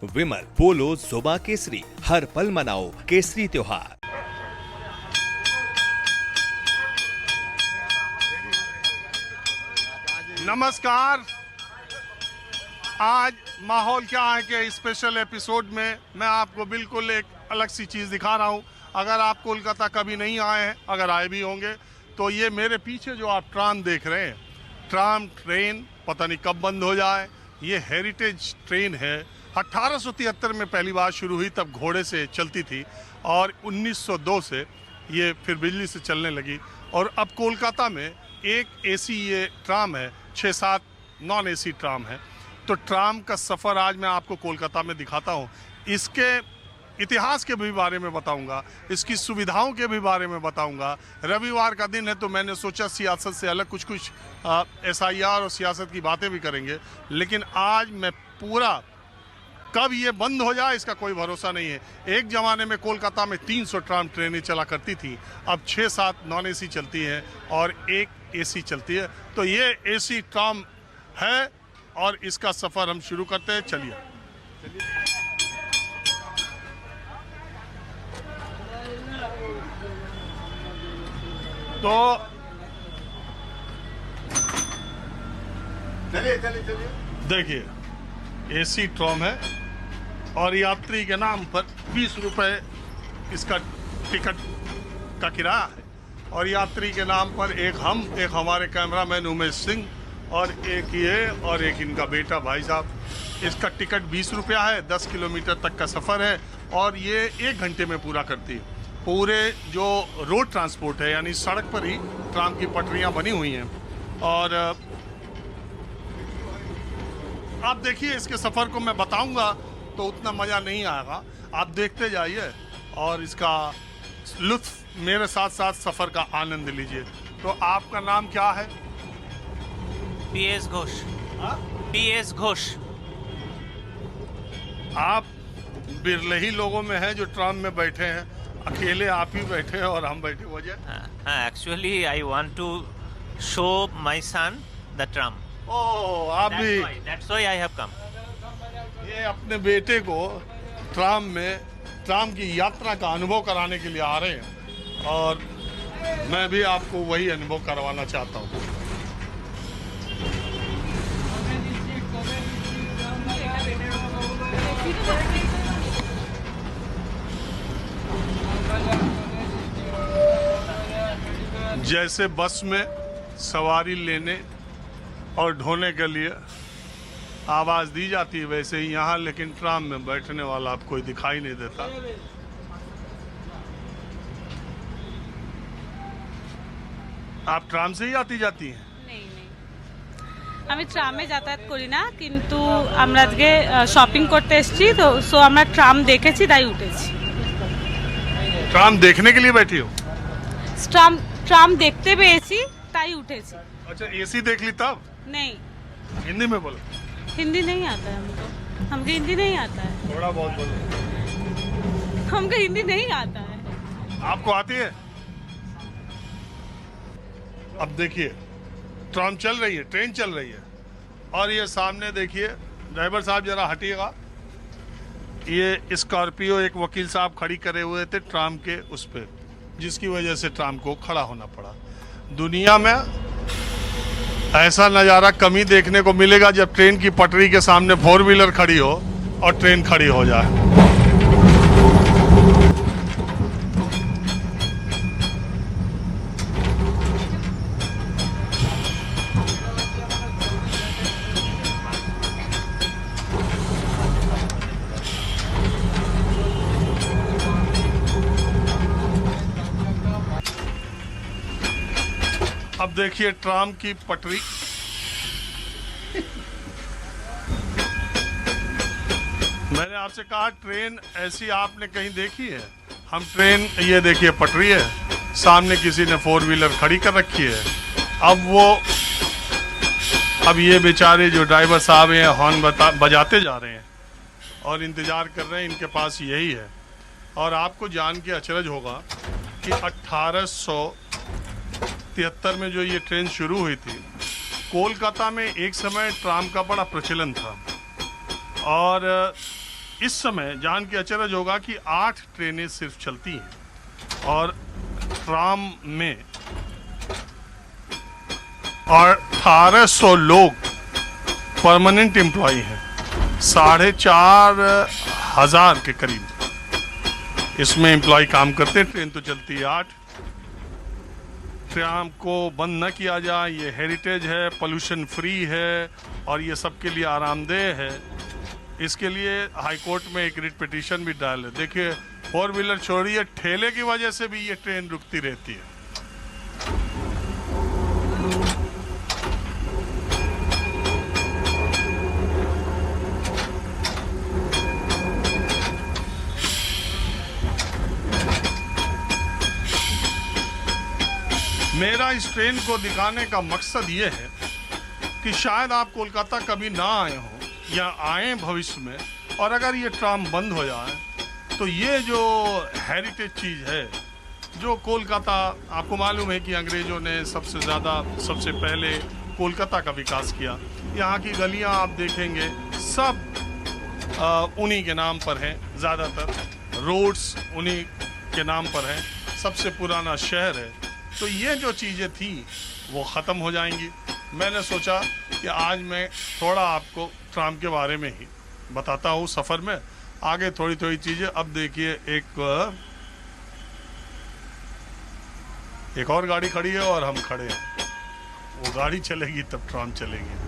विमल, पोलो, जोबा केसरी, हर पल मनाओ केसरी त्योहार। नमस्कार। आज माहौल क्या है कि स्पेशल एपिसोड में मैं आपको बिल्कुल एक अलग सी चीज़ दिखा रहा हूँ। अगर आप कोलकाता कभी नहीं आए हैं, अगर आए भी होंगे, तो ये मेरे पीछे जो आप ट्राम देख रहे हैं, ट्राम ट्रेन पता नहीं कब बंद हो जाए। ये हेरिटेज ट्रेन है। 1873 में पहली बार शुरू हुई, तब घोड़े से चलती थी, और 1902 से ये फिर बिजली से चलने लगी। और अब कोलकाता में एक एसी ये ट्राम है, 6-7 नॉन एसी ट्राम है। तो ट्राम का सफ़र आज मैं आपको कोलकाता में दिखाता हूँ। इसके इतिहास के भी बारे में बताऊंगा, इसकी सुविधाओं के भी बारे में बताऊंगा। रविवार का दिन है तो मैंने सोचा सियासत से अलग कुछ SIR और सियासत की बातें भी करेंगे। लेकिन आज मैं पूरा, कब ये बंद हो जाए इसका कोई भरोसा नहीं है। एक ज़माने में कोलकाता में 300 ट्राम ट्रेनें चला करती थी, अब 6-7 नॉन एसी चलती हैं और एक एसी चलती है। तो ये एसी ट्राम है और इसका सफ़र हम शुरू करते हैं। चलिए। तो चलिए देखिए, एसी ट्राम है और यात्री के नाम पर 20 रुपये इसका टिकट का किराया है। और यात्री के नाम पर एक हमारे कैमरामैन उमेश सिंह, और एक ये, और एक इनका बेटा भाई साहब। इसका टिकट 20 रुपया है। 10 किलोमीटर तक का सफ़र है और ये 1 घंटे में पूरा करती है। पूरे जो रोड ट्रांसपोर्ट है, यानी सड़क पर ही ट्राम की पटरियां बनी हुई हैं। और आप देखिए, इसके सफ़र को मैं बताऊंगा तो उतना मज़ा नहीं आएगा। आप देखते जाइए और इसका लुत्फ मेरे साथ साथ सफ़र का आनंद लीजिए। तो आपका नाम क्या है? PS घोष। PS घोष। आप बिरले ही लोगों में हैं जो ट्राम में बैठे हैं। अकेले आप ही बैठे हैं और हम बैठे, वजह? Actually, I want to show my son the tram. ओह, आप भी? That's why I have come. ये अपने बेटे को ट्राम की यात्रा का अनुभव कराने के लिए आ रहे हैं, और मैं भी आपको वही अनुभव करवाना चाहता हूँ। जैसे बस में सवारी लेने और ढोने के लिए आवाज़ दी जाती है, वैसे ही यहाँ लेकिन ट्राम में बैठने वाला आप कोई दिखाई नहीं देता। आप ट्राम से ही आती जाती हैं? আমি ট্রামে যাতায়াত করি না, কিন্তু আমরা আজকে শপিং করতে এসেছি, তো সো আমরা ট্রাম দেখেছি তাই উঠেছি। ट्राम देखने के लिए बैठी हो? ট্রাম দেখতে পেয়েছি তাই উঠেছি। अच्छा, एसी देख ली तब? नहीं, हिंदी में बोलो। हिंदी नहीं आता है हमको हिंदी नहीं आता है। थोड़ा बहुत बोलो। हमको हिंदी नहीं आता है। आपको आती है? अब देखिए, ट्राम चल रही है, ट्रेन चल रही है, और ये सामने देखिए, ड्राइवर साहब जरा हटिएगा। ये स्कॉर्पियो एक वकील साहब खड़ी करे हुए थे ट्राम के उस पे, जिसकी वजह से ट्राम को खड़ा होना पड़ा। दुनिया में ऐसा नज़ारा कम ही देखने को मिलेगा जब ट्रेन की पटरी के सामने 4 व्हीलर खड़ी हो और ट्रेन खड़ी हो जाए। अब देखिए ट्राम की पटरी। मैंने आपसे कहा ट्रेन ऐसी आपने कहीं देखी है? हम ट्रेन, ये देखिए पटरी है, सामने किसी ने 4 व्हीलर खड़ी कर रखी है। अब ये बेचारे जो ड्राइवर साहब हैं हॉर्न बजाते जा रहे हैं और इंतज़ार कर रहे हैं, इनके पास यही है। और आपको जान के अचरज होगा कि 1873 में जो ये ट्रेन शुरू हुई थी, कोलकाता में एक समय ट्राम का बड़ा प्रचलन था और इस समय जान के अचरज होगा कि 8 ट्रेनें सिर्फ चलती हैं और ट्राम में 1800 लोग परमानेंट एम्प्लॉय हैं, 4500 के करीब इसमें एम्प्लॉय काम करते हैं। ट्रेन तो चलती है 8। ट्राम को बंद न किया जाए, ये हेरिटेज है, पोल्यूशन फ्री है और ये सबके लिए आरामदेह है। इसके लिए हाई कोर्ट में एक रिट पिटीशन भी डाल है। देखिए 4 व्हीलर छोड़िए, ठेले की वजह से भी ये ट्रेन रुकती रहती है। मेरा इस ट्रेन को दिखाने का मकसद ये है कि शायद आप कोलकाता कभी ना आए हों या आए भविष्य में, और अगर ये ट्राम बंद हो जाए तो ये जो हेरिटेज चीज़ है, जो कोलकाता, आपको मालूम है कि अंग्रेज़ों ने सबसे पहले कोलकाता का विकास किया। यहाँ की गलियाँ आप देखेंगे सब उन्हीं के नाम पर हैं, ज़्यादातर रोड्स उन्हीं के नाम पर हैं, सबसे पुराना शहर है। तो ये जो चीज़ें थी वो ख़त्म हो जाएंगी। मैंने सोचा कि आज मैं थोड़ा आपको ट्राम के बारे में ही बताता हूँ। सफ़र में आगे थोड़ी थोड़ी चीज़ें। अब देखिए एक और गाड़ी खड़ी है और हम खड़े हैं। वो गाड़ी चलेगी तब ट्राम चलेगी।